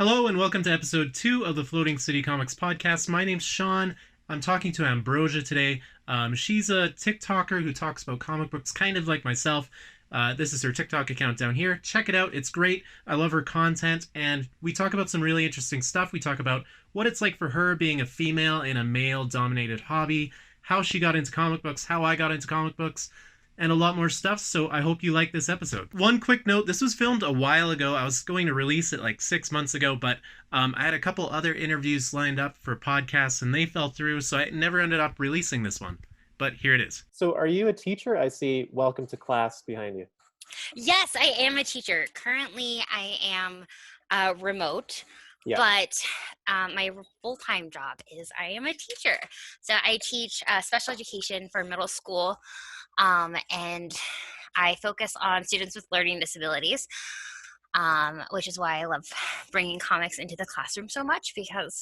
Hello and welcome to episode 2 of the Floating City Comics podcast. My name's Sean. I'm talking to Ambrosia today. She's a TikToker who talks about comic books kind of like myself. This is her TikTok account down here. Check it out. It's great. I love her content, and we talk about some really interesting stuff. We talk about what it's like for her being a female in a male-dominated hobby, how she got into comic books, how I got into comic books, and a lot more stuff, so I hope you like this episode. One quick note, this was filmed a while ago. I was going to release it like 6 months ago, but I had a couple other interviews lined up for podcasts, and they fell through, so I never ended up releasing this one. But here it is. So are you a teacher? I see welcome to class behind you. Yes, I am a teacher. Currently, I am remote, Yeah. but my full-time job is I am a teacher. So I teach special education for middle school, and I focus on students with learning disabilities, which is why I love bringing comics into the classroom so much, because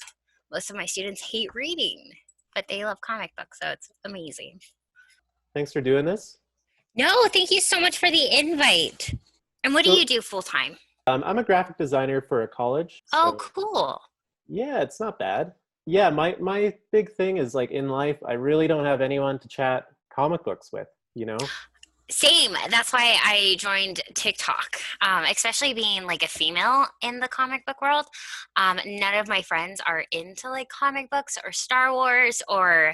most of my students hate reading, but they love comic books, so it's amazing. Thanks for doing this. No, thank you so much for the invite. And what do you do full-time? I'm a graphic designer for a college. Oh, cool. Yeah, it's not bad. Yeah, my big thing is like in life, I really don't have anyone to chat comic books with, you know? Same. That's why I joined TikTok, especially being like a female in the comic book world. None of my friends are into like comic books or Star Wars or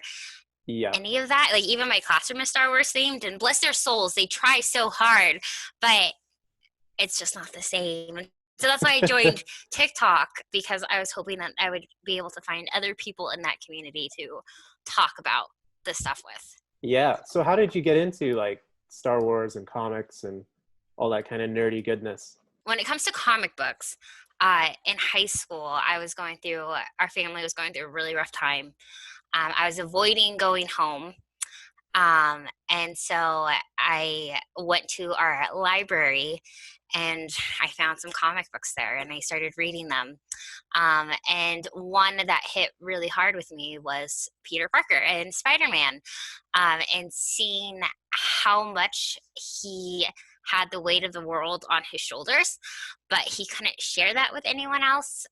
any of that. Like even my classroom is Star Wars themed, and bless their souls, they try so hard, but it's just not the same. So that's why I joined TikTok, because I was hoping that I would be able to find other people in that community to talk about this stuff with. Yeah. So how did you get into like Star Wars and comics and all that kind of nerdy goodness? When it comes to comic books, in high school, our family was going through a really rough time. I was avoiding going home. And so I went to our library and I found some comic books there and I started reading them. And one that hit really hard with me was Peter Parker and Spider-Man, and seeing how much he had the weight of the world on his shoulders, but he couldn't share that with anyone else.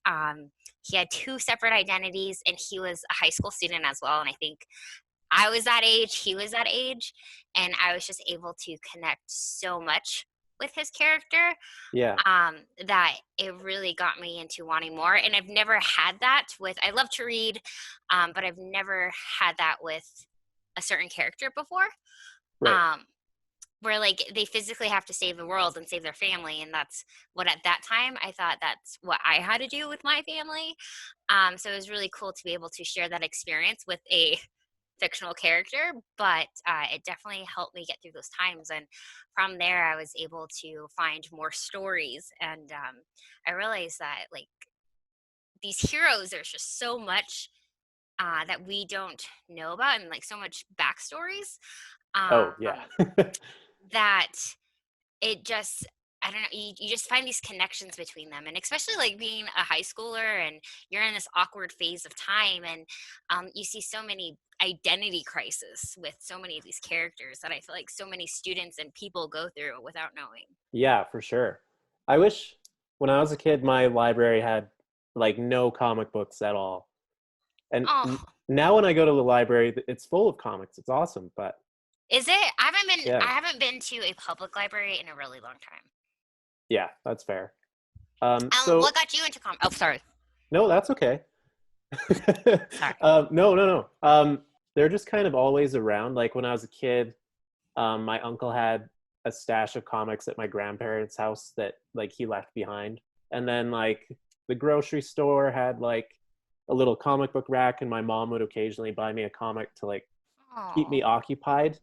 He had two separate identities, and he was a high school student as well. And I think I was that age, he was that age, and I was just able to connect so much with his character, that it really got me into wanting more. And I've never had that I love to read, but I've never had that with a certain character before. Right. Where like they physically have to save the world and save their family, and that's what at that time I thought that's what I had to do with my family. So it was really cool to be able to share that experience with a fictional character, but it definitely helped me get through those times. And from there, I was able to find more stories, and I realized that like these heroes, there's just so much that we don't know about, and like so much backstories. Oh, yeah. That it just, I don't know, you just find these connections between them. And especially like being a high schooler and you're in this awkward phase of time, and you see so many identity crises with so many of these characters that I feel like so many students and people go through without knowing. Yeah, for sure. I wish when I was a kid, my library had like no comic books at all. And now when I go to the library, it's full of comics. It's awesome, but is it? I haven't been to a public library in a really long time. Yeah, that's fair. So what got you into comics? Oh, sorry. No, that's okay. Sorry. No. They're just kind of always around. Like when I was a kid, my uncle had a stash of comics at my grandparents' house that like he left behind. And then like the grocery store had like a little comic book rack, and my mom would occasionally buy me a comic to like keep me occupied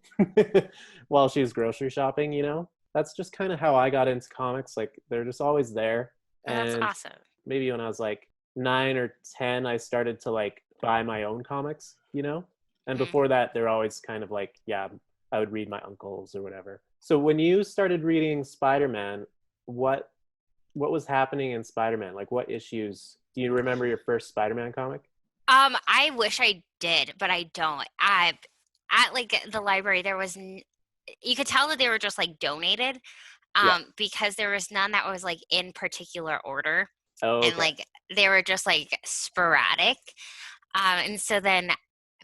while she was grocery shopping, you know? That's just kind of how I got into comics. Like they're just always there. That's And awesome. maybe when I was like 9 or 10, I started to like buy my own comics, you know? And before that, they're always kind of like, yeah, I would read my uncle's or whatever. So when you started reading Spider-Man, what was happening in Spider-Man? Like what issues? Do you remember your first Spider-Man comic? I wish I did, but I don't. At like the library, there was you could tell that they were just like donated, because there was none that was like in particular order. Oh, and okay. like they were just like sporadic. And so then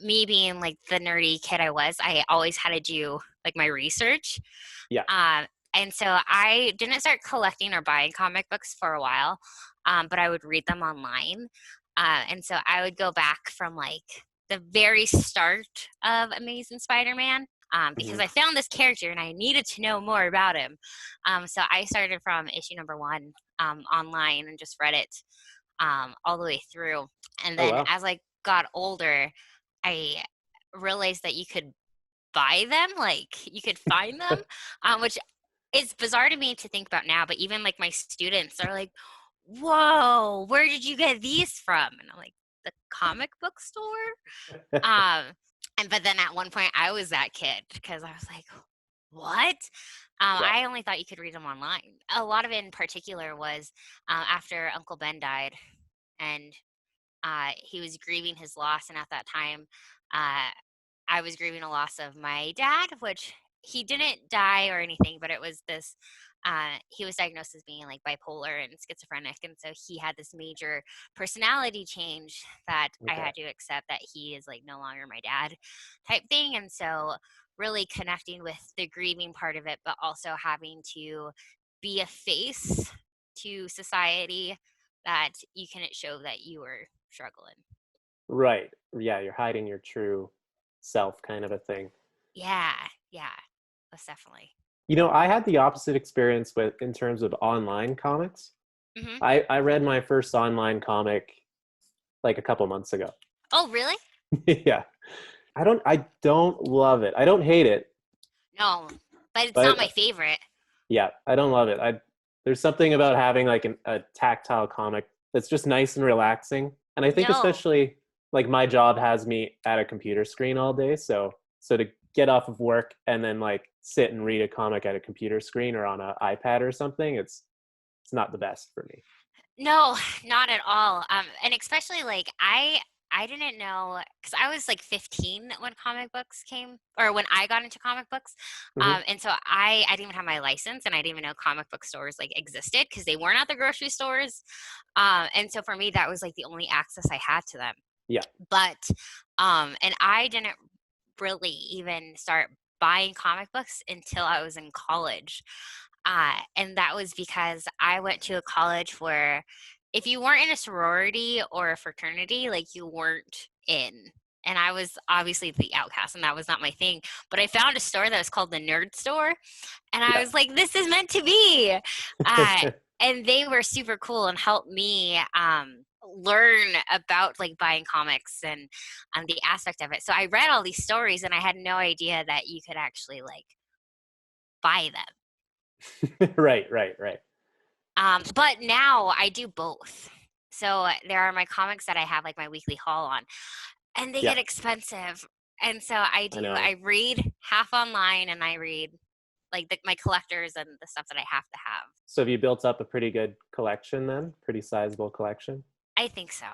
me being like the nerdy kid I was, I always had to do like my research. Yeah. Um, and so I didn't start collecting or buying comic books for a while, but I would read them online. And so I would go back from like the very start of Amazing Spider-Man, because Hmm. I found this character and I needed to know more about him. So I started from issue number one online and just read it all the way through. And Oh, then wow. as I got older, I realized that you could buy them, like you could find them, which is bizarre to me to think about now. But even like my students are like, "Whoa, where did you get these from?" And I'm like, "The comic book store." Um, and but then at one point I was that kid because I was like, "What?" Yeah. I only thought you could read them online. A lot of it in particular was after Uncle Ben died, and he was grieving his loss, and at that time, uh, I was grieving a loss of my dad, which he didn't die or anything, but it was this. He was diagnosed as being like bipolar and schizophrenic, and so he had this major personality change that I Okay. had to accept that he is like no longer my dad, type thing. And so, really connecting with the grieving part of it, but also having to be a face to society that you couldn't show that you were struggling. Right. Yeah, you're hiding your true self kind of a thing. Yeah, yeah, most definitely. I had the opposite experience with in terms of online comics. Hmm. I read my first online comic like a couple months ago. Oh, really? Yeah. I don't love it. I don't hate it, No, but it's not but my favorite. yeah, I don't love it. I There's something about having like a tactile comic that's just nice and relaxing. And I think No, especially like my job has me at a computer screen all day, so to get off of work and then like sit and read a comic at a computer screen or on an iPad or something, it's not the best for me. no, not at all. And especially like I didn't know because I was like 15 when comic books came, or when I got into comic books. Hmm. And so I didn't even have my license, and I didn't even know comic book stores like existed because they weren't at the grocery stores. And so for me, that was like the only access I had to them. Yeah. But and I didn't really even start buying comic books until I was in college. And that was because I went to a college where if you weren't in a sorority or a fraternity, like you weren't in. And I was obviously the outcast, and that was not my thing. But I found a store that was called the Nerd Store, and I Yeah. was like, "This is meant to be." Uh, and they were super cool and helped me learn about like buying comics and the aspect of it. So I read all these stories, and I had no idea that you could actually like buy them. Right, right, right. But now I do both. So there are my comics that I have like my weekly haul on, and they Yeah, get expensive. And so I I do. know. I read half online, and I read like my collectors and the stuff that I have to have. So have you built up a pretty good collection then? Pretty sizable collection? I think so.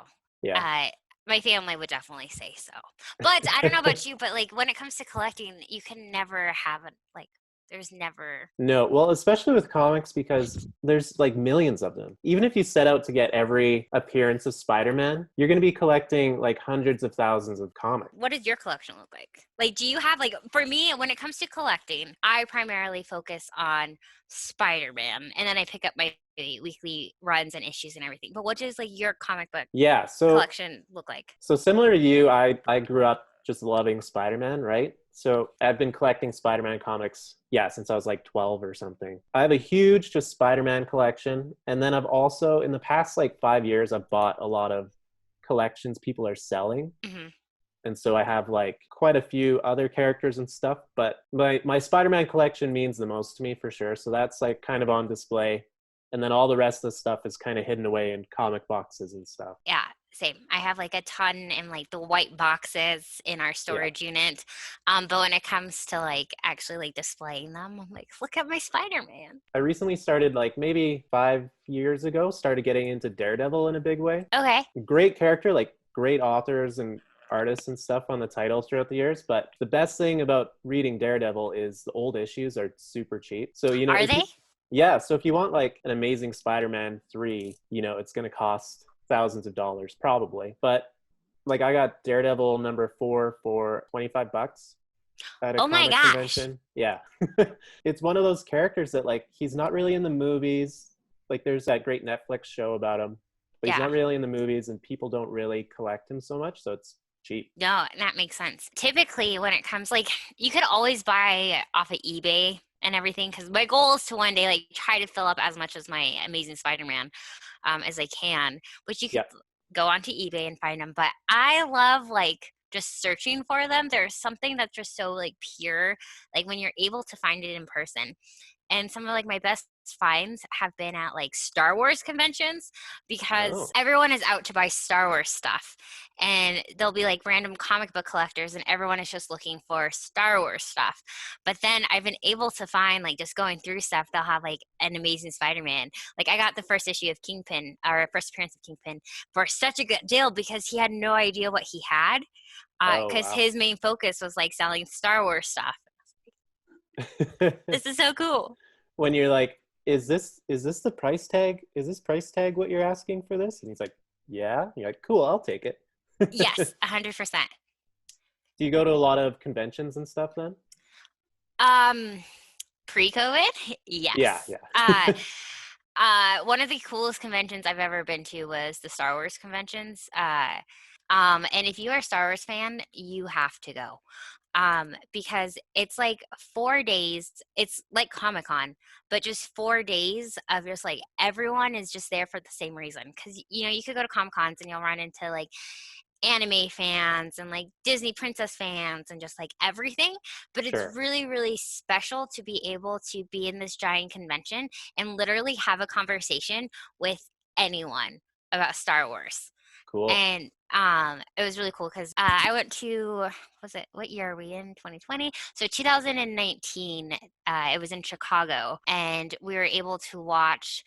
Yeah. Uh, my family would definitely say so. But I don't know about you, but like when it comes to collecting, you can never have it like there's never. No, well, especially with comics because there's like millions of them. Even if you set out to get every appearance of Spider-Man, you're going to be collecting like hundreds of thousands of comics. What does your collection look like? Like, do you have like for me when it comes to collecting, I primarily focus on Spider-Man, and then I pick up my weekly runs and issues and everything. But what does like your comic book Yeah, collection look like? so similar to you, I grew up just loving Spider-Man, right? So I've been collecting Spider-Man comics, yeah, since I was like 12 or something. I have a huge just Spider-Man collection, and then I've also in the past like 5 years I've bought a lot of collections people are selling. Hmm. And so I have like quite a few other characters and stuff, but my Spider-Man collection means the most to me for sure. So that's like kind of on display. And then all the rest of the stuff is kind of hidden away in comic boxes and stuff. Yeah, same. I have like a ton in like the white boxes in our Yeah. storage unit. But when it comes to like actually like displaying them, I'm like, look at my Spider-Man. I recently started like maybe 5 years ago, started getting into Daredevil in a big way. Okay. Great character, like great authors and artists and stuff on the title throughout the years. But the best thing about reading Daredevil is the old issues are super cheap. So, Are if you they? Yeah, so if you want like an Amazing Spider-Man 3, it's going to cost thousands of dollars probably. But like I got Daredevil number 4 for $25 at a Oh my comic gosh. convention. Yeah. It's one of those characters that like he's not really in the movies. Like there's that great Netflix show about him, but he's Yeah. not really in the movies and people don't really collect him so much, so it's cheap. No, that makes sense. Typically, when it comes, like, you could always buy off of eBay and everything, because my goal is to one day, like, try to fill up as much as my Amazing Spider-Man as I can, which you could Yeah. go onto eBay and find them. But I love, like, just searching for them. There's something that's just so, like, pure, like, when you're able to find it in person. And some of like my best finds have been at like Star Wars conventions because Oh. everyone is out to buy Star Wars stuff, and there'll be like random comic book collectors and everyone is just looking for Star Wars stuff. But then I've been able to find, like, just going through stuff, they'll have like an Amazing Spider-Man. Like I got the first issue of Kingpin, or first appearance of Kingpin, for such a good deal because he had no idea what he had, Oh, because wow. his main focus was like selling Star Wars stuff. This is so cool. When you're like, is this the price tag? Is this price tag what you're asking for this? And he's like, yeah. And you're like, cool, I'll take it. Yes, 100%. Do you go to a lot of conventions and stuff then? Um, Pre-COVID, Yeah, yes. yeah. One of the coolest conventions I've ever been to was the Star Wars conventions. And if you are a Star Wars fan, you have to go. Because it's like 4 days. It's like Comic-Con, but just 4 days of just like everyone is just there for the same reason. Because you could go to Comic-Cons and you'll run into like anime fans and like Disney princess fans and just like everything. But it's Sure. really, really special to be able to be in this giant convention and literally have a conversation with anyone about Star Wars. Cool. And it was really cool because I went to, was it, what year are we in? 2020? So 2019, it was in Chicago, and we were able to watch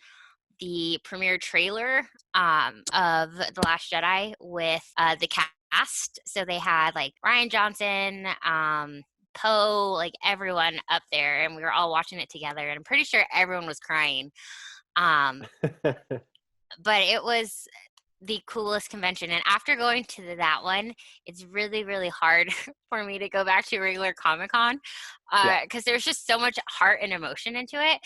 the premiere trailer of The Last Jedi with the cast. So they had like Ryan Johnson, Poe, like everyone up there, and we were all watching it together. And I'm pretty sure everyone was crying. Um, but it was the coolest convention. And after going to that one, it's really, really hard for me to go back to regular Comic-Con Yeah. because there's just so much heart and emotion into it.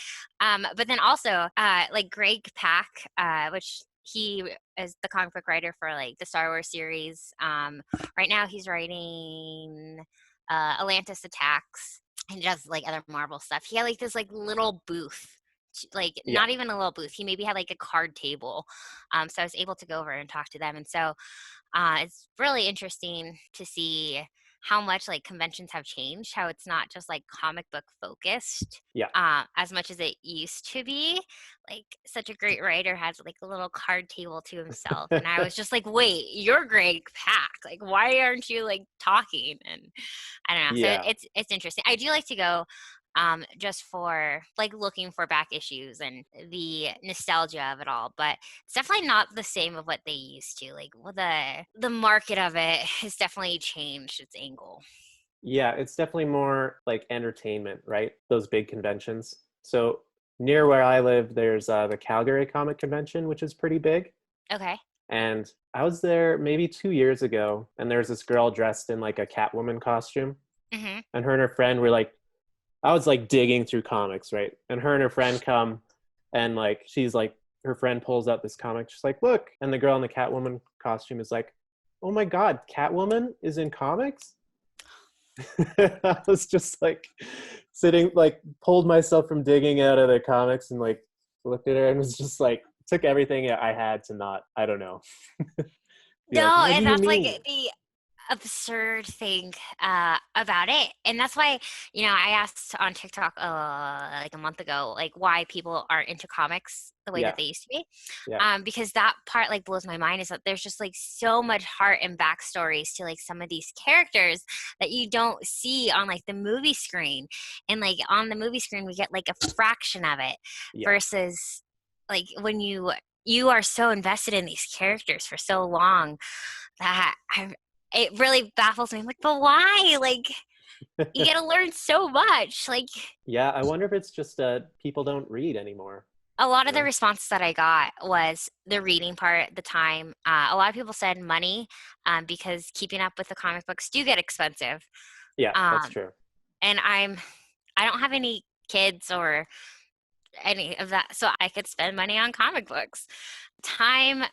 But then also, like Greg Pak, which he is the comic book writer for like the Star Wars series. Right now he's writing Atlantis Attacks and just like other Marvel stuff. He had like this like little booth, like Yeah. not even a little booth. He maybe had like a card table. So I was able to go over and talk to them. And so it's really interesting to see how much like conventions have changed, how it's not just like comic book focused Yeah. as much as it used to be. Like such a great writer has like a little card table to himself. And I was just like, wait, you're Greg Pak. Like, why aren't you like talking? And I don't know. So Yeah. it's interesting. I do like to go just for like looking for back issues and the nostalgia of it all. But it's definitely not the same of what they used to. Like the market of it has definitely changed its angle. Yeah, it's definitely more like entertainment, right? Those big conventions. So near where I live, there's the Calgary Comic Convention, which is pretty big. Okay. And I was there maybe 2 years ago, and there was this girl dressed in like a Catwoman costume. Mm-hmm. And her and her friend were like, I was like digging through comics, right? And her and her friend come, and like she's like, her friend pulls out this comic. She's like, look. And the girl in the Catwoman costume is like, oh my God, Catwoman is in comics? I was just like sitting, like pulled myself from digging out of the comics and like looked at her and was just like, took everything I had to not, I don't know. Be like, No, what do and you that's like mean? the absurd thing about it. And that's why, I asked on TikTok like a month ago, like why people aren't into comics the way Yeah, that they used to be. yeah, Because that part like blows my mind, is that there's just like so much heart and backstories to like some of these characters that you don't see on like the movie screen. And like on the movie screen, we get like a fraction of it yeah. versus like when you are so invested in these characters for so long that it really baffles me. I'm like, but why? Like, You get to learn so much. Like, Yeah, I wonder if it's just people don't read anymore. a lot You of the know? responses that I got was the reading part, the time. A lot of people said money, because keeping up with the comic books do get expensive. Yeah, that's Um, true. and I don't have any kids or any of that, so I could spend money on comic books. Time,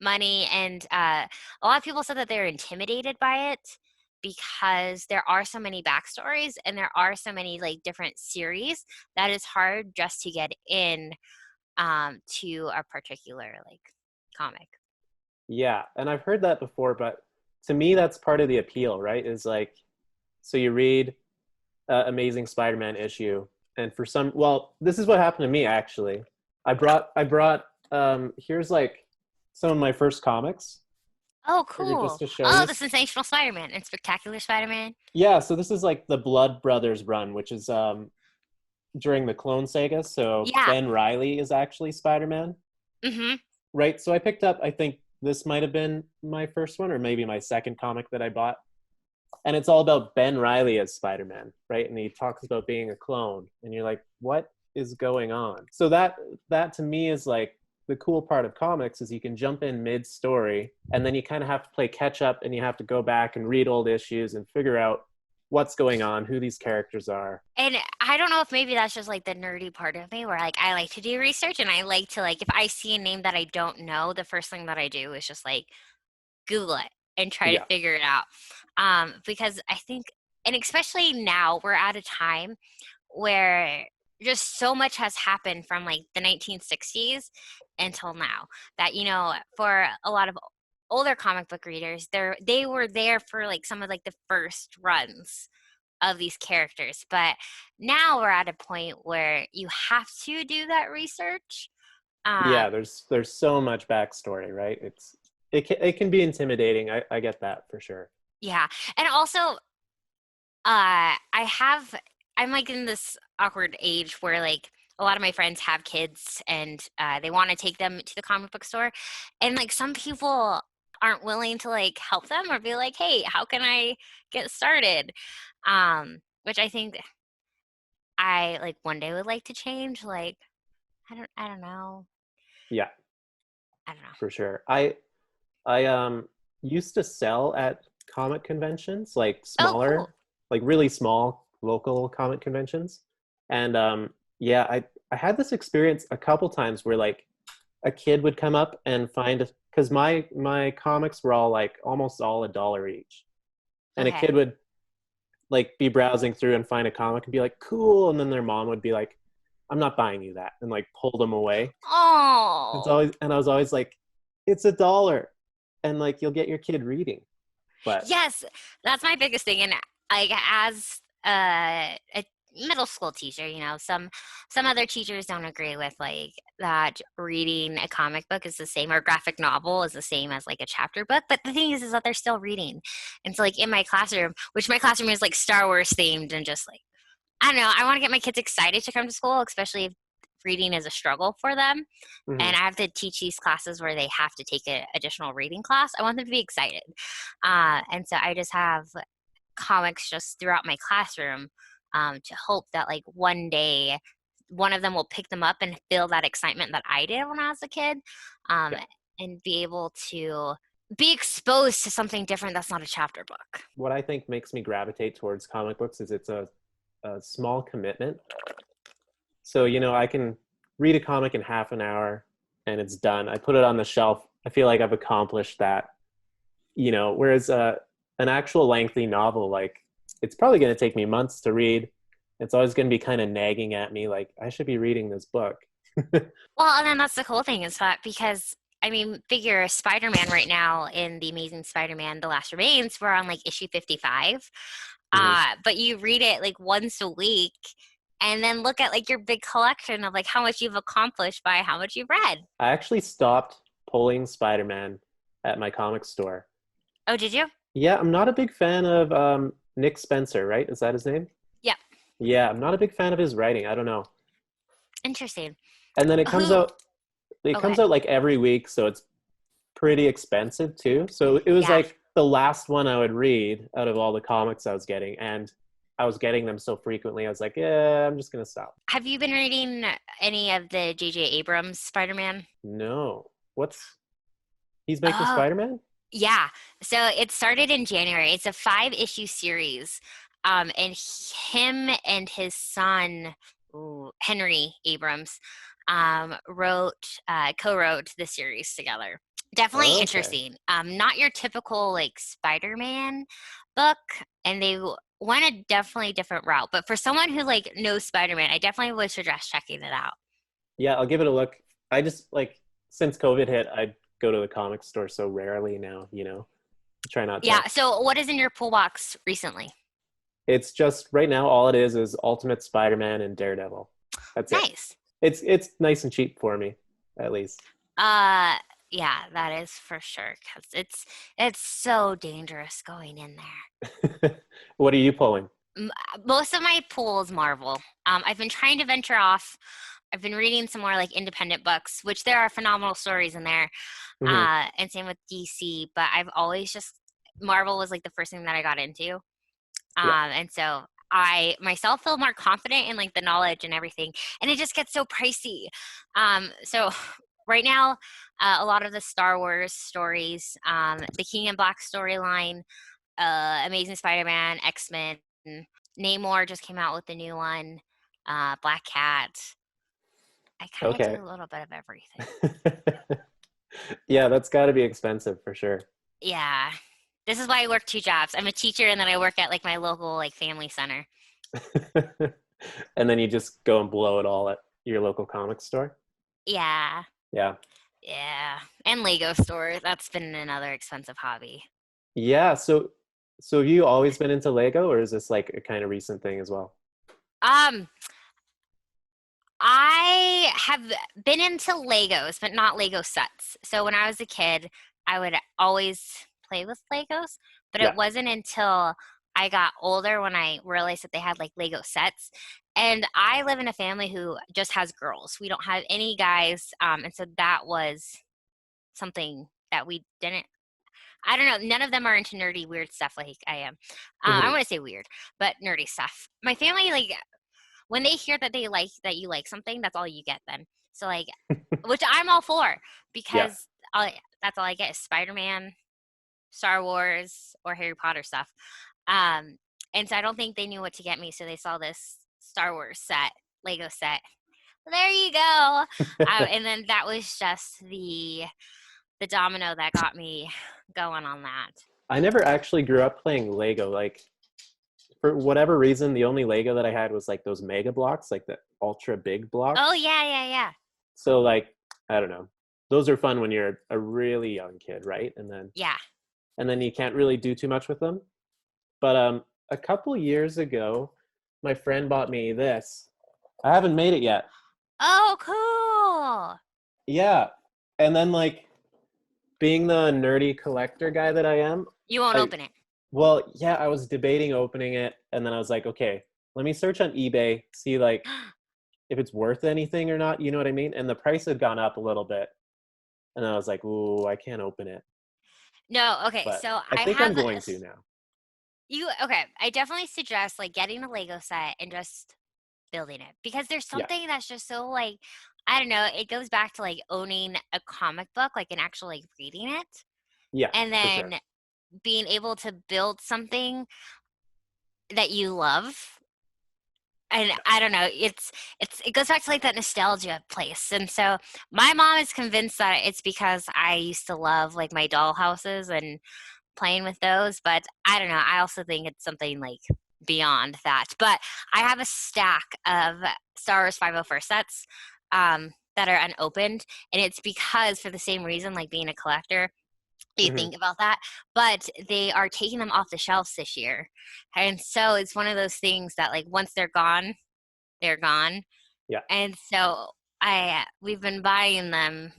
money, and a lot of people said that they're intimidated by it because there are so many backstories and there are so many like different series that it's hard just to get in to a particular like comic. Yeah, and I've heard that before, but to me, that's part of the appeal, right? Is like, so you read Amazing Spider-Man issue, and for some, well, this is what happened to me actually. I brought here's like some of my first comics, Oh, figured just cool. to show Oh, you. the Sensational Spider-Man and Spectacular Spider-Man. Yeah, so this is like the Blood Brothers run, which is during the Clone Saga. So Yeah. Ben Reilly is actually Spider-Man, Mm-hmm. right? So I picked up, I think this might have been my first one or maybe my second comic that I bought. And it's all about Ben Reilly as Spider-Man, right? And he talks about being a clone, and you're like, what is going on? So that to me is like the cool part of comics is you can jump in mid-story, and then you kind of have to play catch up, and you have to go back and read old issues and figure out what's going on, who these characters are. And I don't know if maybe that's just like the nerdy part of me where like I like to do research and I like to like if I see a name that I don't know, the first thing that I do is just like Google it and try to Yeah, figure it out. Because I think, and especially now, we're at a time where just so much has happened from like the 1960s until now that, for a lot of older comic book readers, they were there for like some of like the first runs of these characters. But now we're at a point where you have to do that research. yeah. Um, There's so much backstory, right? It can be intimidating. I get that for sure. yeah. And also, I'm like in this awkward age where like a lot of my friends have kids and they want to take them to the comic book store, and like some people aren't willing to like help them or be like, hey, how can I get started? Which I think I like one day would like to change. Like I don't know. Yeah, I don't know. for sure. I used to sell at comic conventions, like Oh, cool. like really small local comic conventions. And yeah, I had this experience a couple times where like a kid would come up and find, because my comics were all like almost all $1 each. And a Okay. kid would like be browsing through and find a comic and be like, cool, and then their mom would be like, I'm not buying you that, and like pull them away. Oh. And I was always like, it's $1, and like you'll get your kid reading. But Yes, that's my biggest thing. And like as a middle school teacher, some other teachers don't agree with like that reading a comic book is the same or graphic novel is the same as like a chapter book. But the thing is that they're still reading. And so like in my classroom, which my classroom is like Star Wars themed and just like I don't know, I want to get my kids excited to come to school, especially if reading is a struggle for them. mhm, And I have to teach these classes where they have to take an additional reading class. I want them to be excited. And so I just have comics just throughout my classroom to hope that like one day one of them will pick them up and feel that excitement that I did when I was a kid, um, yeah. and be able to be exposed to something different that's not a chapter book. What I think makes me gravitate towards comic books is it's a small commitment. So, I can read a comic in half an hour and it's done. I put it on the shelf. I feel like I've accomplished that, whereas an actual lengthy novel, like it's probably going to take me months to read. It's always going to be kind of nagging at me, like I should be reading this book. Well, and then that's the cool thing is that because I mean, figure Spider-Man right now in the Amazing Spider-Man: The Last Remains, we're on like issue 55. Mhm. But you read it like once a week and then look at like your big collection of like how much you've accomplished by how much you've read. I actually stopped pulling Spider-Man at my comic store. Oh, did you? Yeah, I'm not a big fan of Nick Spencer, right? Is that his name? Yep. Yeah, I'm not a big fan of his writing. I don't know. Interesting. And then it comes Who? out it Okay. comes out like every week, so it's pretty expensive too. So it was Yeah. like the last one I would read out of all the comics I was getting. And I was getting them so frequently. I was like, yeah, I'm just gonna stop. Have you been reading any of the J.J. Abrams Spider-Man? No, he's making Oh, Spider-Man? yeah. So it started in January. It's a 5-issue series. And him and his son, Henry Abrams, co-wrote the series together. Definitely Okay. interesting. Not your typical like Spider-Man book, and they went a definitely different route. But for someone who like knows Spider-Man, I definitely would suggest checking it out. Yeah, I'll give it a look. I just like since COVID hit, I go to the comic store so rarely now, try not to. Yeah. So what is in your pool box recently? It's just right now all it is Ultimate Spider-Man and Daredevil. That's it. Nice. It's nice and cheap for me, at least. Uh, yeah, that is for sure because it's so dangerous going in there. What are you pulling? Most of my pool is Marvel. I've been trying to venture off. I've been reading some more like independent books, which there are phenomenal stories in there. Hmm. And same with DC, but I've always just Marvel was like the first thing that I got into. Yeah. And so I myself feel more confident in like the knowledge and everything, and it just gets so pricey. So right now, a lot of the Star Wars stories, the King in Black storyline, Amazing Spider-Man, X-Men, Namor just came out with the new one, Black Cat. I kind of Okay. do a little bit of everything. Yeah, that's got to be expensive for sure. Yeah. This is why I work 2 jobs. I'm a teacher and then I work at like my local like family center. And then you just go and blow it all at your local comic store. Yeah. Yeah. Yeah. And Lego store. That's been another expensive hobby. Yeah. So have you always been into Lego, or is this like a kind of recent thing as well? Um, I have been into Legos, but not Lego sets. So when I was a kid, I would always play with Legos, but it Yeah. wasn't until I got older when I realized that they had like Lego sets. And I live in a family who just has girls. We don't have any guys. And so that was something that we didn't. I don't know. None of them are into nerdy, weird stuff like I am. I Hmm. want to say weird, but nerdy stuff. My family, like, when they hear that you like something, that's all you get then. So like, which I'm all for Yeah. because that's all I get is Spider-Man, Star Wars, or Harry Potter stuff. Um, and so I don't think they knew what to get me, so they saw this Star Wars set, Lego set. There you go. And then that was just the domino that got me going on that. I never actually grew up playing Lego. Like for whatever reason, the only Lego that I had was like those mega blocks, like the ultra big Oh blocks. yeah, yeah, yeah. So like, I don't know. Those are fun when you're a really young kid, right? Yeah. And then you can't really do too much with them. But a couple years ago, my friend bought me this. I haven't made it yet. Oh, cool. Yeah. And then like being the nerdy collector guy that I am, You won't I open it. well, yeah, I was debating opening it, and then I was like, okay, let me search on eBay, see like if it's worth anything or not, you know what I mean? And the price had gone up a little bit. And I was like, ooh, I can't open it. No, okay. But So I I think I'm have going to now. okay. I definitely suggest like getting a Lego set and just building it because there's Yeah. something that's just so like I don't know. It goes back to like owning a comic book, like and actually reading it, Yeah, and for sure. then being able to build something that you love. And I don't know, it goes back to like that nostalgia place. And so my mom is convinced that it's because I used to love like my doll houses and playing with those, but I don't know. I also think it's something like beyond that. But I have a stack of Star Wars 501st sets that are unopened, and it's because for the same reason, like being a collector, you Hmm. think about that, but they are taking them off the shelves this year. And so it's one of those things that like once they're gone, they're gone. Yeah. And so we've been buying them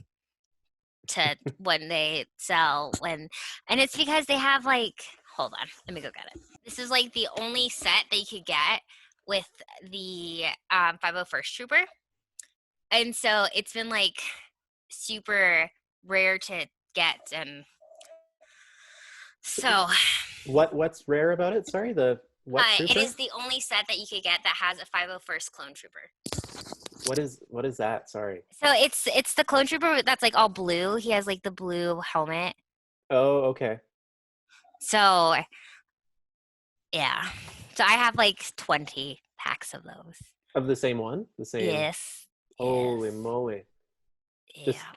to when they sell and it's because they have like hold on, let me go get it. This is like the only set that you could get with the 501st Trooper. And so it's been like super rare to get and so What's rare about it? Sorry, the What It trooper? is the only set that you could get that has a 501st Clone Trooper. What is that? Sorry. So it's the Clone Trooper that's like all blue. He has like the blue helmet. Oh, okay. So yeah. So I have like 20 packs of those. Of the same one? The same. Yes. Holy Yes. moly. Just Yeah.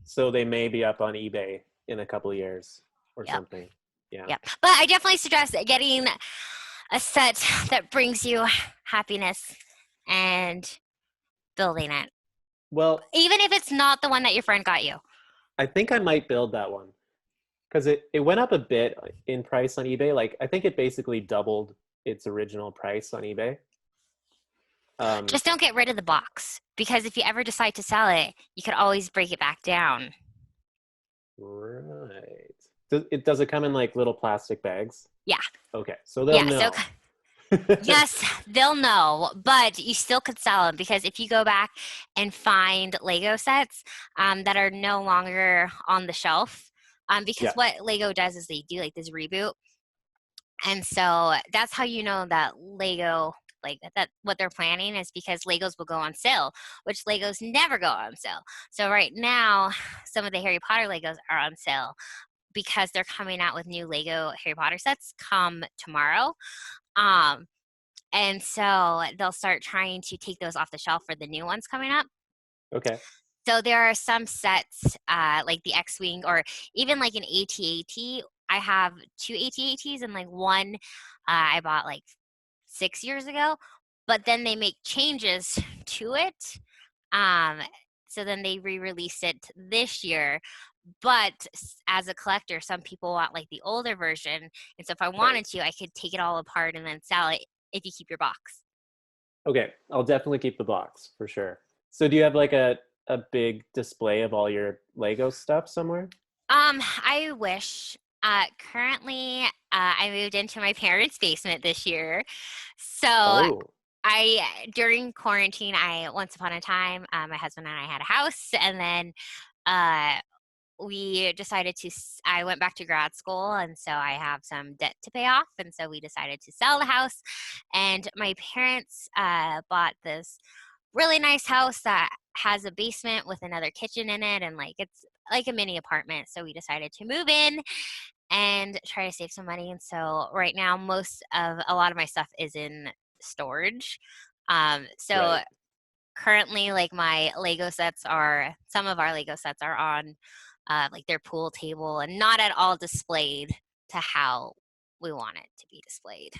so they may be up on eBay in a couple of years or Yep. something. Yeah. Yep. But I definitely suggest getting a set that brings you happiness and building it. Well, Even if it's not the one that your friend got you. I think I might build that one because it went up a bit in price on eBay. Like I think it basically doubled its original price on eBay. Just don't get rid of the box, because if you ever decide to sell it, you could always break it back down. Right. Does it come in like little plastic bags? Yeah. Okay, so they'll know. Yes, they'll know, but you still could sell them, because if you go back and find Lego sets that are no longer on the shelf, because what Lego does is they do like this reboot, and so that's how you know that Lego, like that what they're planning is because Legos will go on sale, which Legos never go on sale. So right now, some of the Harry Potter Legos are on sale because they're coming out with new Lego Harry Potter sets come tomorrow. And so they'll start trying to take those off the shelf for the new ones coming up. Okay. So there are some sets like the X-Wing, or even like an AT-AT. I have 2 AT-ATs, and like one I bought like 6 years ago, but then they make changes to it. So then they re-released it this year. But as a collector, some people want like the older version. And so if I wanted to, I could take it all apart and then sell it if you keep your box. Okay, I'll definitely keep the box for sure. So do you have like a big display of all your Lego stuff somewhere? I wish. Currently, I moved into my parents' basement this year. So during quarantine, once upon a time, my husband and I had a house, and then we decided I went back to grad school, and so I have some debt to pay off, and so we decided to sell the house. And my parents bought this really nice house that has a basement with another kitchen in it, and like it's like a mini apartment. So we decided to move in and try to save some money. And so right now, a lot of my stuff is in storage. Currently, like some of our Lego sets are on like their pool table and not at all displayed to how we want it to be displayed.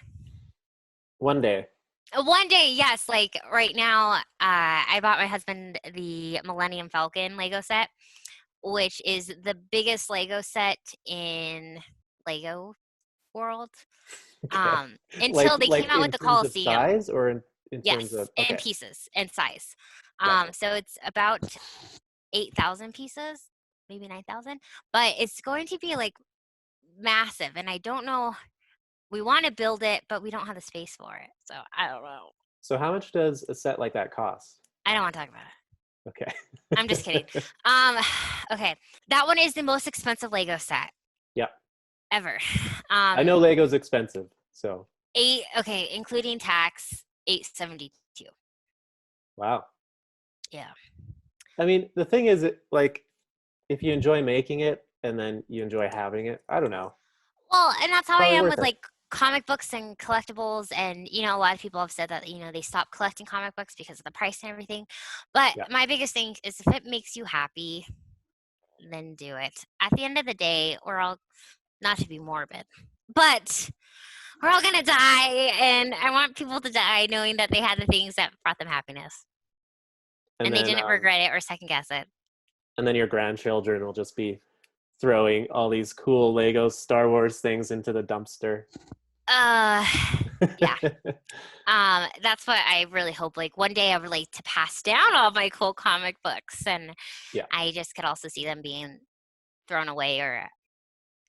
One day. One day, yes. Like right now, I bought my husband the Millennium Falcon Lego set, which is the biggest Lego set in Lego world. Okay. Until they came out with the Coliseum. Size or in terms of in pieces and size. Gotcha. So it's about 8,000 pieces, maybe 9,000, but it's going to be like massive. And I don't know. We want to build it, but we don't have the space for it. So I don't know. So how much does a set like that cost? I don't want to talk about it. Okay. I'm just kidding. Okay. That one is the most expensive Lego set. Yeah. Ever. I know Lego's expensive, so. Including tax, $872. Wow. Yeah. I mean, the thing is, like, if you enjoy making it and then you enjoy having it, I don't know. Well, and that's how I am with it. like comic books and collectibles. And, a lot of people have said that, they stopped collecting comic books because of the price and everything. But my biggest thing is if it makes you happy, then do it. At the end of the day, we're all, not to be morbid, but we're all going to die. And I want people to die knowing that they had the things that brought them happiness. And they didn't regret it or second guess it. And then your grandchildren will just be throwing all these cool Lego Star Wars things into the dumpster. Yeah. That's what I really hope. Like one day I would like to pass down all my cool comic books, and I just could also see them being thrown away or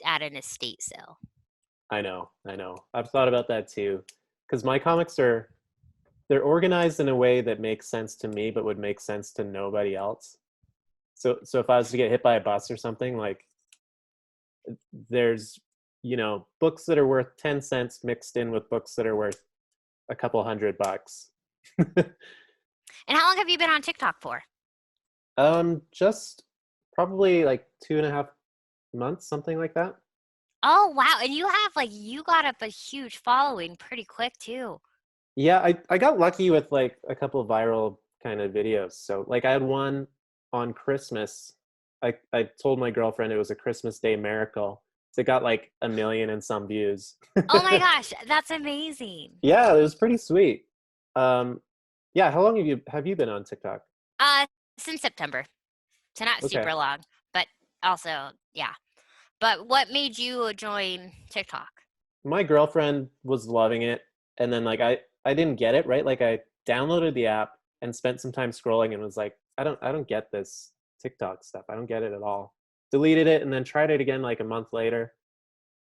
at an estate sale. I know. I've thought about that too, because my comics they're organized in a way that makes sense to me, but would make sense to nobody else. So if I was to get hit by a bus or something, like books that are worth 10 cents mixed in with books that are worth a couple $100. And how long have you been on TikTok for? Just probably like 2.5 months, something like that. Oh, wow. And you got up a huge following pretty quick too. Yeah, I got lucky with like a couple of viral kind of videos. So like I had one on Christmas. I told my girlfriend it was a Christmas Day miracle. So it got like 1 million and some views. Oh my gosh, that's amazing. Yeah, it was pretty sweet. Yeah, how long have you been on TikTok? Since September. So not Okay. super long, but also, yeah. But what made you join TikTok? My girlfriend was loving it, and then like I didn't get it, right? Like I downloaded the app and spent some time scrolling and was like, I don't get this TikTok stuff. I don't get it at all. Deleted it and then tried it again like a month later.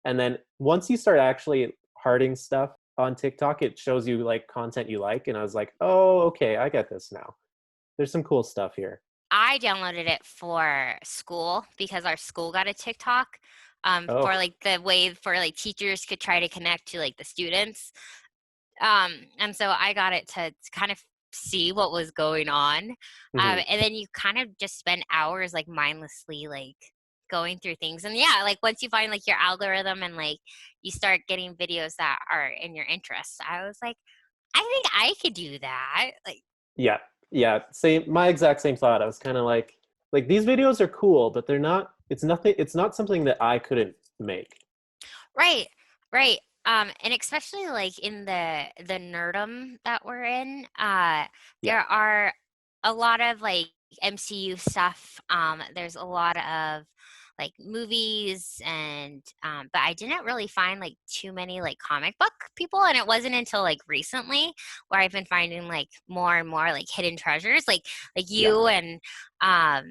And then once you start actually hearting stuff on TikTok, it shows you like content you like, and I was like, "Oh, okay, I get this now. There's some cool stuff here." I downloaded it for school because our school got a TikTok for Oh. like the way for like teachers could try to connect to like the students. And so I got it to kind of see what was going on. Mhm. And then you kind of just spend hours like mindlessly like going through things. And yeah, like once you find like your algorithm and like you start getting videos that are in your interests, I was like, I think I could do that. Like, Yeah. Yeah, same my exact same thought. I was kind of like these videos are cool, but it's not something that I couldn't make. right, right. And especially like in the nerdum that we're in, Yeah. there are a lot of like MCU stuff. There's a lot of like movies and but I didn't really find like too many like comic book people, and it wasn't until like recently where I've been finding like more and more like hidden treasures like Yeah. you and I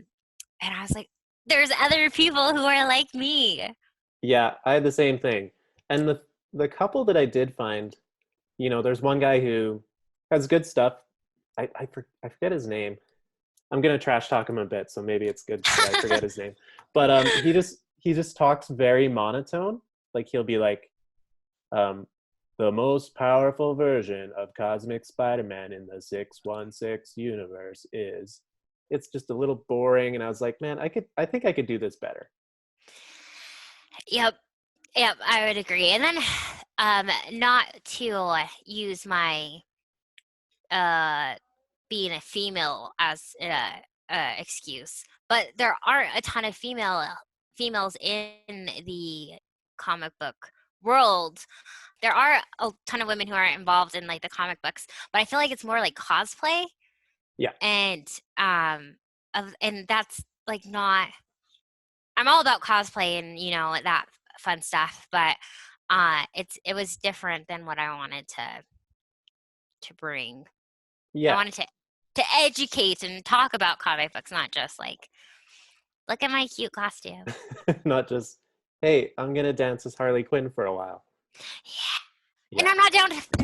was like, there's other people who are like me. Yeah, I had the same thing. And the couple that I did find, there's one guy who has good stuff. I forget his name. I'm gonna trash talk him a bit, so maybe it's good that I forget his name. But he just talks very monotone. Like he'll be like, um, the most powerful version of Cosmic Spider-Man in the 616 universe is. It's just a little boring, and I was like, man, I think I could do this better. Yep. Yep, I would agree. And then, not to use my uh, being a female as excuse, but there are a ton of females in the comic book world. There are a ton of women who are involved in like the comic books, but I feel like it's more like cosplay, Yeah. and and that's like not. I'm all about cosplay and that fun stuff, but it was different than what I wanted to bring. I Yeah. wanted to educate and talk about comic books, not just like look at my cute costume. Not just, hey, I'm gonna dance as Harley Quinn for a while. Yeah. And Yeah.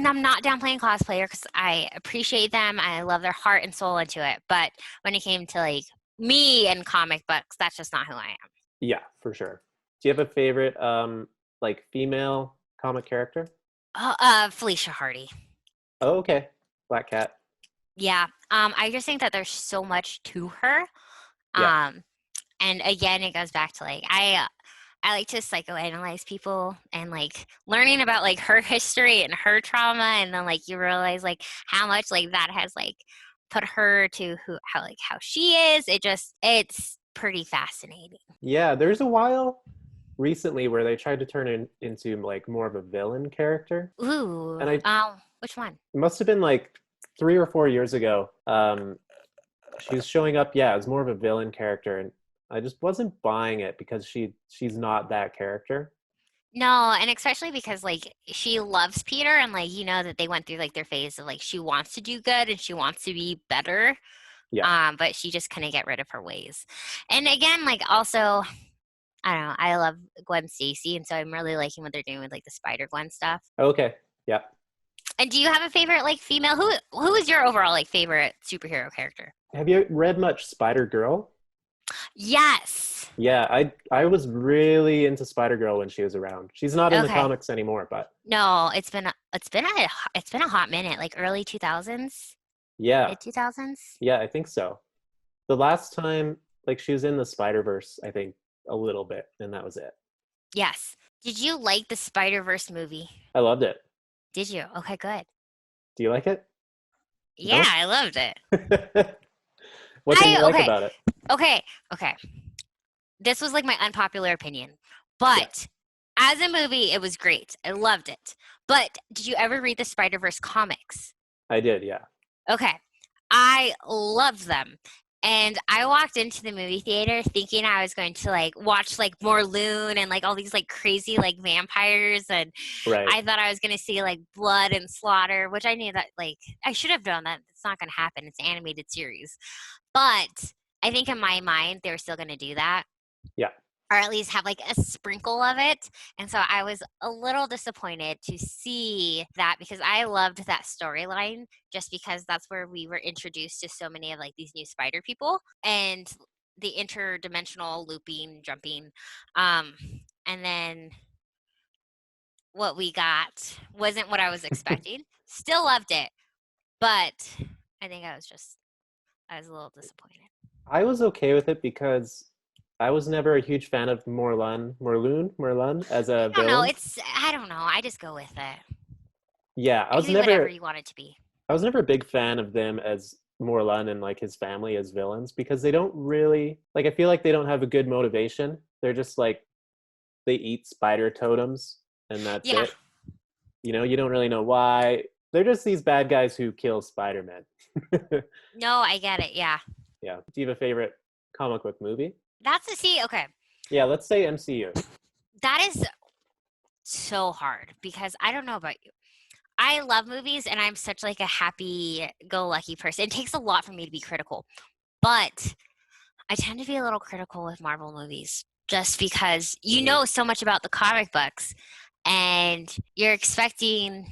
I'm not down playing cosplayer because I appreciate them. I love their heart and soul into it. But when it came to like me and comic books, that's just not who I am. Yeah, for sure. Do you have a favorite like female comic character? Felicia Hardy. Oh, okay. Black Cat. Yeah. I just think that there's so much to her. Yeah. And again, it goes back to like I like to psychoanalyze people and like learning about like her history and her trauma, and then like you realize like how much like that has like put her to how she is. It's pretty fascinating. Yeah, there's a while recently where they tried to turn it into like more of a villain character. Ooh, And which one? it must have been like 3 or 4 years ago. She was showing up, yeah, as more of a villain character, and I just wasn't buying it because she's not that character. No, and especially because like she loves Peter, and like that they went through like their phase of like she wants to do good and she wants to be better. Yeah. But she just couldn't get rid of her ways. And again, like also, I don't know, I love Gwen Stacy, and so I'm really liking what they're doing with like the Spider Gwen stuff. Okay. Yeah. And do you have a favorite like female? Who is your overall like favorite superhero character? Have you read much SpiderGirl? Yes. Yeah, I was really into Spider-Girl when she was around. She's not in the Okay. comics anymore, but No, it's been a hot minute, like early 2000s, yeah, mid 2000s. yeah, I think so. The last time, like, she was in the Spider-Verse, I think, a little bit, and that was it. Yes. Did you like the Spider-Verse movie? I loved it. Did you? Okay, good. Do you like it? Yeah, No? I loved it. What didn't you like Okay, about it? okay, okay. This was like my unpopular opinion, Yeah, but as a movie, it was great. I loved it. But did you ever read the Spider-Verse comics? I did, yeah. Okay. I loved them. And I walked into the movie theater thinking I was going to like watch like Merlin and like all these like crazy like vampires, and Right. I thought I was going to see like blood and slaughter, which I knew that like I should have known that it's not going to happen. It's an animated series. But I think in my mind they were still going to do that, Yeah. or at least have like a sprinkle of it. And so I was a little disappointed to see that, because I loved that storyline, just because that's where we were introduced to so many of like these new spider people and the interdimensional looping, jumping. Um, and then what we got wasn't what I was expecting. Still loved it, but I think I was a little disappointed. I was okay with it because I was never a huge fan of Merlin as a I don't know. villain. I don't know. I just go with it. Yeah, It can be whatever you want it to be. I was never a big fan of them as Morlun and like his family as villains because they don't really like I feel like they don't have a good motivation. They're just like they eat spider totems and that's Yeah. it. You know, you don't really know why. They're just these bad guys who kill Spider-Man. No, I get it. Yeah. Yeah. Do you have a favorite comic book movie? That's the see. Okay. Yeah, let's say MCU. That is so hard because I don't know about you. I love movies and I'm such like a happy go lucky person. It takes a lot for me to be critical, but I tend to be a little critical with Marvel movies just because you Hmm. know so much about the comic books and you're expecting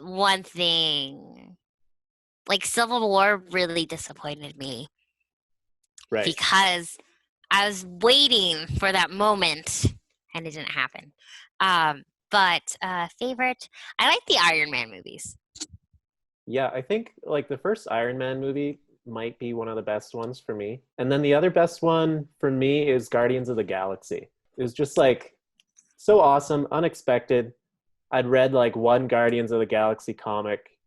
one thing. Like Civil War really disappointed me Right. because I was waiting for that moment and it didn't happen. But favorite, I like the Iron Man movies. Yeah, I think like the first Iron Man movie might be one of the best ones for me. And then the other best one for me is Guardians of the Galaxy. It was just like so awesome, unexpected. I'd read like one Guardians of the Galaxy comic,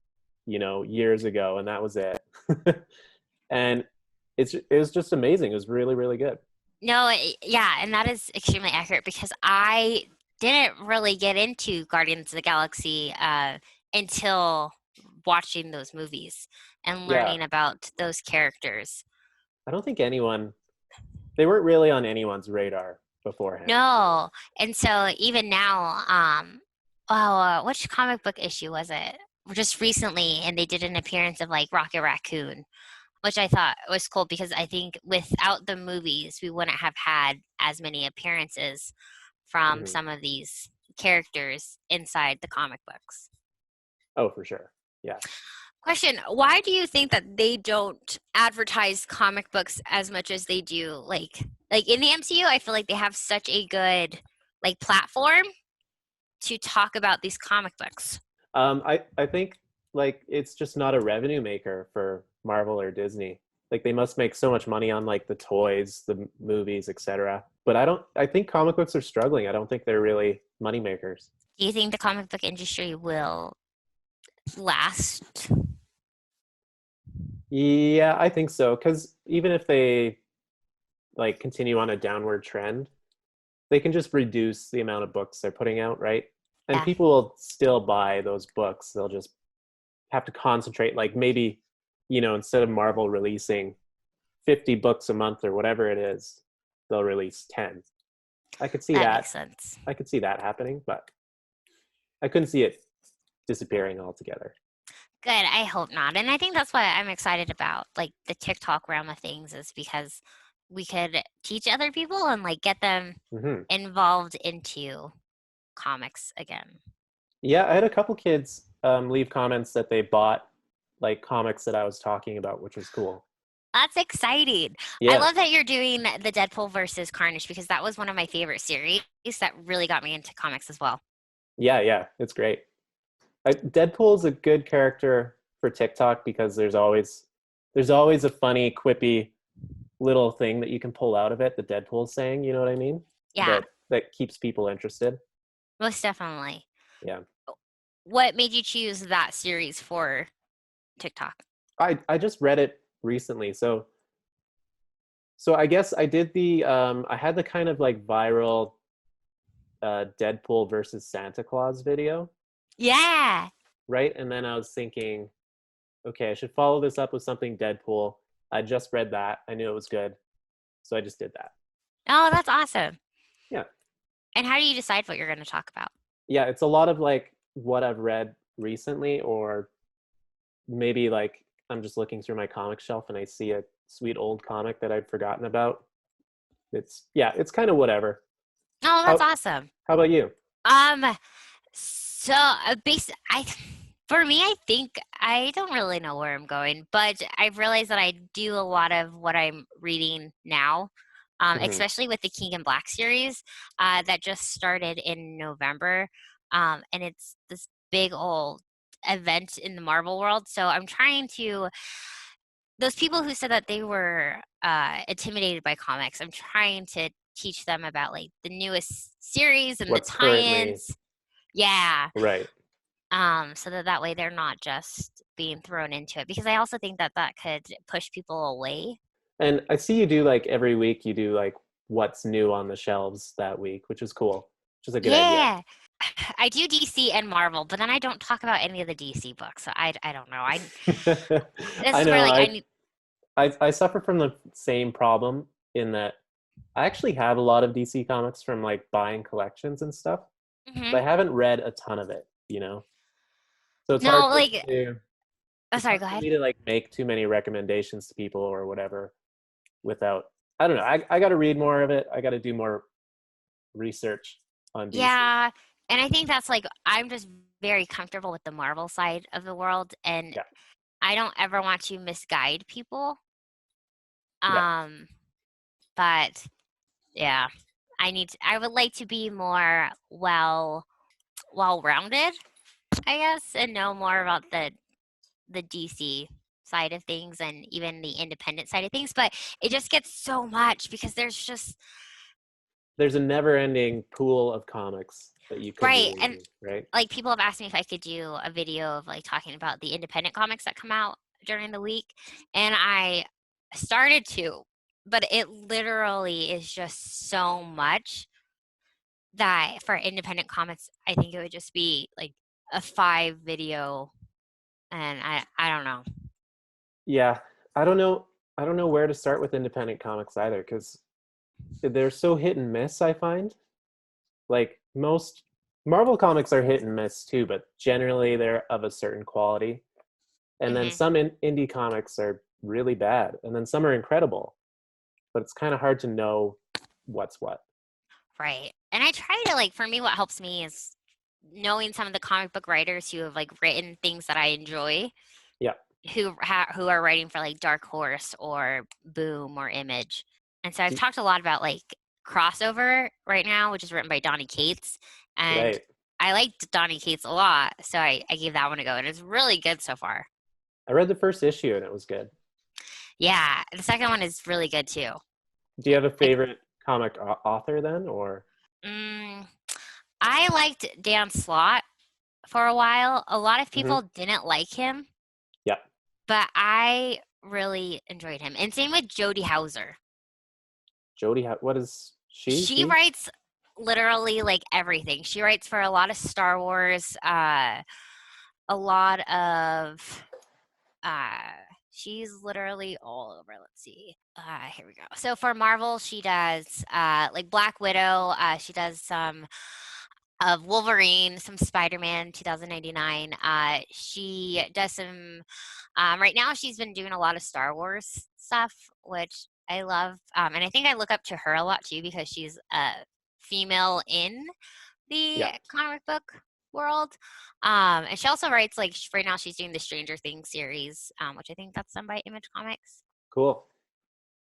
you know, years ago, and that was it. And it was just amazing. It was really, really good. No, yeah, and that is extremely accurate because I didn't really get into Guardians of the Galaxy until watching those movies and Yeah, learning about those characters. I don't think they weren't really on anyone's radar beforehand. No, and so even now, which comic book issue was it? Just recently, and they did an appearance of like Rocket Raccoon, which I thought was cool because I think without the movies, we wouldn't have had as many appearances from Hmm. some of these characters inside the comic books. Oh, for sure. Yeah. Question: why do you think that they don't advertise comic books as much as they do? Like in the MCU, I feel like they have such a good like platform to talk about these comic books. I think like it's just not a revenue maker for Marvel or Disney. Like they must make so much money on like the toys, the movies, etc. But I think comic books are struggling. I don't think they're really money makers. Do you think the comic book industry will last? Yeah, I think so. Because even if they like continue on a downward trend, they can just reduce the amount of books they're putting out, right? And Yeah, people will still buy those books. They'll just have to concentrate. Like maybe, you know, instead of Marvel releasing 50 books a month or whatever it is, they'll release 10. I could see that that. makes sense. I could see that happening, but I couldn't see it disappearing altogether. Good. I hope not. And I think that's what I'm excited about, like the TikTok realm of things, is because we could teach other people and like get them Hmm. involved into comics again. Yeah, I had a couple kids leave comments that they bought like comics that I was talking about, which was cool. That's exciting. I Yeah, love that you're doing the Deadpool versus Carnage because that was one of my favorite series that really got me into comics as well. yeah, it's great. Deadpool's a good character for TikTok because there's always a funny, quippy little thing that you can pull out of it that Deadpool's saying. You know what I mean? Yeah, That keeps people interested. most definitely. Yeah. What made you choose that series for TikTok? I just read it recently, so I guess I did I had the kind of like viral Deadpool versus Santa Claus video, Yeah. right? And then I was thinking, okay, I should follow this up with something Deadpool. I just read that. I knew it was good, so I just did that. Oh, that's awesome. Yeah. And how do you decide what you're going to talk about? Yeah, it's a lot of like what I've read recently, or maybe like I'm just looking through my comic shelf and I see a sweet old comic that I'd forgotten about. It's kind of whatever. Oh, that's How awesome. how about you? Um, so I for me, I think I don't really know where I'm going, but I've realized that I do a lot of what I'm reading now, Hmm. especially with the King and Black series that just started in November, and it's this big old event in the Marvel world. So I'm trying to those people who said that they were intimidated by comics. I'm trying to teach them about like the newest series and the What's currently tie-ins. Yeah. right? So that way they're not just being thrown into it because I also think that that could push people away. And I see you do like every week. You do like what's new on the shelves that week, which is cool. Which is a good idea. Yeah. I do DC and Marvel, but then I don't talk about any of the DC books. So I don't know. This I is where know. like I I, need. I I suffer from the same problem in that I actually have a lot of DC comics from like buying collections and stuff, but I Mhm. haven't read a ton of it. So it's hard No, for me like to oh it's sorry, hard go for ahead. me to like make too many recommendations to people or whatever without I don't know. I got to read more of it. I got to do more research on DC. Yeah, and I think that's like I'm just very comfortable with the Marvel side of the world, and Yeah, I don't ever want to misguide people. yeah. Um, but yeah, I would like to be more well-rounded, I guess, and know more about the DC side of things and even the independent side of things. But it just gets so much because there's just There's a never-ending pool of comics that you could be right and reading, right? like people have asked me if I could do a video of like talking about the independent comics that come out during the week, and I started to, but it literally is just so much that for independent comics, I think it would just be like a 5 video, and I don't know. Yeah, I don't know. I don't know where to start with independent comics either because they're so hit and miss. I find like most Marvel comics are hit and miss too, but generally they're of a certain quality. And then Hmm. some indie comics are really bad, and then some are incredible. But it's kind of hard to know what's what. Right. And I try to like for me what helps me is knowing some of the comic book writers who have like written things that I enjoy, Yeah, who are writing for like Dark Horse or Boom or Image. And so I've talked a lot about like Crossover right now, which is written by Donny Cates. And right. I liked Donny Cates a lot, so I gave that one a go, and it's really good so far. I read the first issue and it was good. Yeah, the second one is really good too. Do you have a Like, favorite comic author then, or? mm, I liked Dan Slott for a while. A lot of Hmm. people didn't like him, Yeah, but I really enjoyed him. And same with Jodie Hauser. Jodie. What is she? She He? writes literally like everything. She writes for a lot of Star Wars, a lot of uh she's literally all over. Let's see. Here we go. So for Marvel, she does like Black Widow, she does some of Wolverine, some Spider-Man 2099. She does some right now she's been doing a lot of Star Wars stuff, which I love. And I think I look up to her a lot too because she's a female in the Yeah. comic book world. And she also writes like right now she's doing the Stranger Things series, which I think that's done by Image Comics. Cool.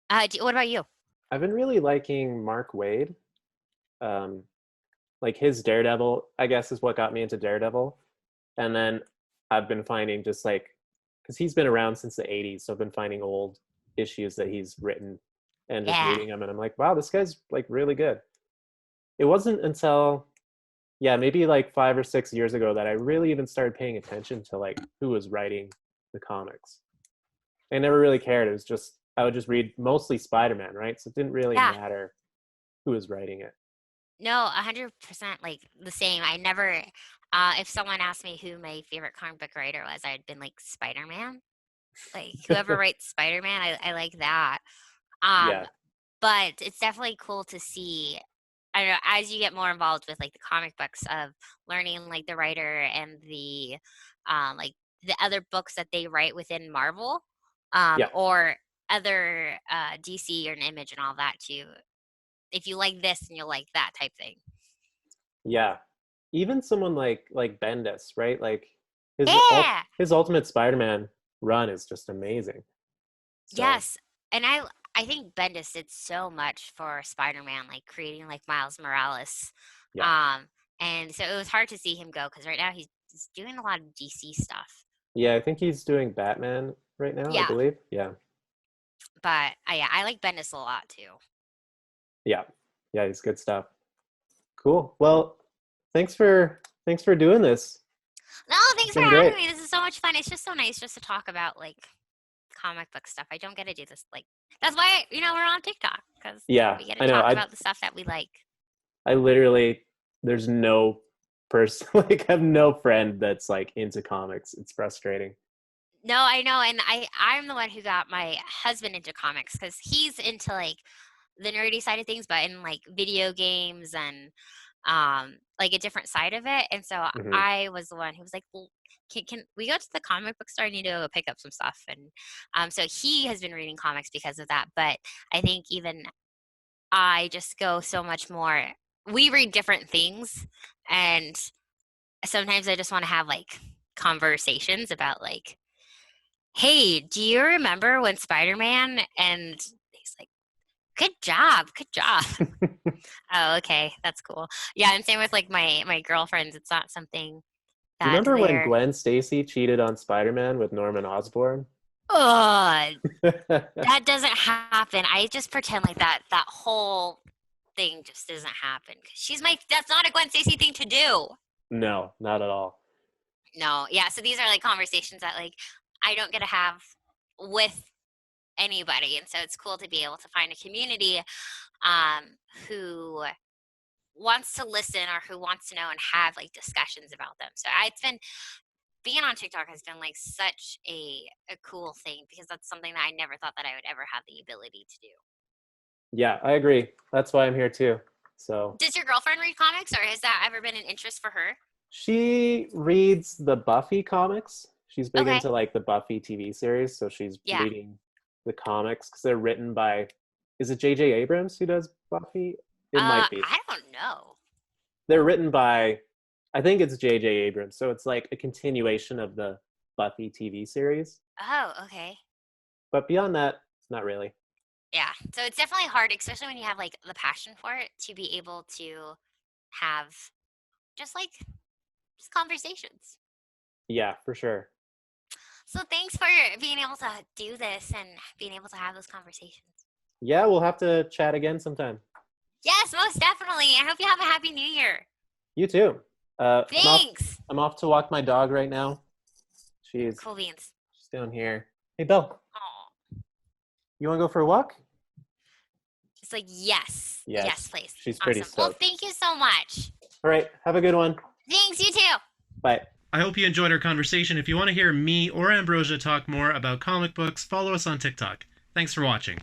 What about you? I've been really liking Mark Waid. Um, like his Daredevil, I guess, is what got me into Daredevil. And then I've been finding just like, because he's been around since the 80s, so I've been finding old issues that he's written and just Yeah. reading them. And I'm like, wow, this guy's like really good. It wasn't until, yeah, maybe like 5 or 6 years ago that I really even started paying attention to like who was writing the comics. I never really cared. It was just, I would just read mostly Spider-Man, right? So it didn't really Yeah. matter who was writing it. No, 100% like the same. I never, if someone asked me who my favorite comic book writer was, I'd been like Spider-Man. Like whoever writes Spider-Man, I like that. Um, Yeah. but it's definitely cool to see. I don't know, as you get more involved with like the comic books of learning like the writer and like the other books that they write within Marvel, Yeah. or other DC or an Image and all that too. If you like this and you'll like that type thing. Yeah. Even someone like Bendis, right? Like his Yeah. his Ultimate Spider-Man run is just amazing. So Yes. And I think Bendis did so much for Spider-Man, like creating like Miles Morales. yeah. Um, and so it was hard to see him go because right now he's doing a lot of DC stuff. Yeah, I think he's doing Batman right now, I Yeah. believe. Yeah. But yeah, I like Bendis a lot too. Yeah. Yeah, he's good stuff. Cool. Well, thanks for doing this. No, thanks It's for been having great. me. This is so much fun. It's just so nice just to talk about like comic book stuff. I don't get to do this like that's why we're on TikTok because Yeah, we get to I know. talk I about the stuff that we like. I literally there's no person like I have no friend that's like into comics. It's frustrating. No, I know, and I'm the one who got my husband into comics because he's into like the nerdy side of things, but in like video games and like a different side of it. And so Hmm. I was the one who was like, well, can we go to the comic book store? I need to go pick up some stuff. And so he has been reading comics because of that. But I think even I just go so much more. We read different things, and sometimes I just want to have like conversations about like, hey, do you remember when Spider-Man? And he's like, good job, good job. Oh, okay, that's cool. Yeah, and same with like my girlfriends. It's not something Do you that remember when they're. Gwen Stacy cheated on Spider-Man with Norman Osborn? Oh, that doesn't happen. I just pretend like that whole thing just doesn't happen. 'Cause she's my. That's not a Gwen Stacy thing to do. No, not at all. No, yeah. So these are like conversations that like I don't get to have with anybody, and so it's cool to be able to find a community who wants to listen or who wants to know and have like discussions about them. So it's been being on TikTok has been like such a cool thing because that's something that I never thought that I would ever have the ability to do. Yeah, I agree. That's why I'm here too. So Does your girlfriend read comics or has that ever been an interest for her? she reads the Buffy comics. She's big Okay. into like the Buffy TV series, so she's Yeah. reading the comics because they're written by, is it J.J. Abrams who does Buffy? It might be. I don't know. They're written by, I think it's J.J. Abrams, so it's like a continuation of the Buffy TV series. Oh, okay. But beyond that, not really. Yeah. So it's definitely hard, especially when you have like the passion for it, to be able to have just like just conversations. Yeah, for sure. So thanks for being able to do this and being able to have those conversations. Yeah, we'll have to chat again sometime. Yes, most definitely. I hope you have a happy new year. You too. Thanks. I'm off to walk my dog right now. She's Cool beans. down here. Hey, Belle, Oh, you want to go for a walk? it's like yes, Yes, yes, please. she's pretty Awesome. Well, stoked. thank you so much. All right, have a good one. Thanks. You too. Bye. I hope you enjoyed our conversation. If you want to hear me or Ambrosia talk more about comic books, follow us on TikTok. Thanks for watching.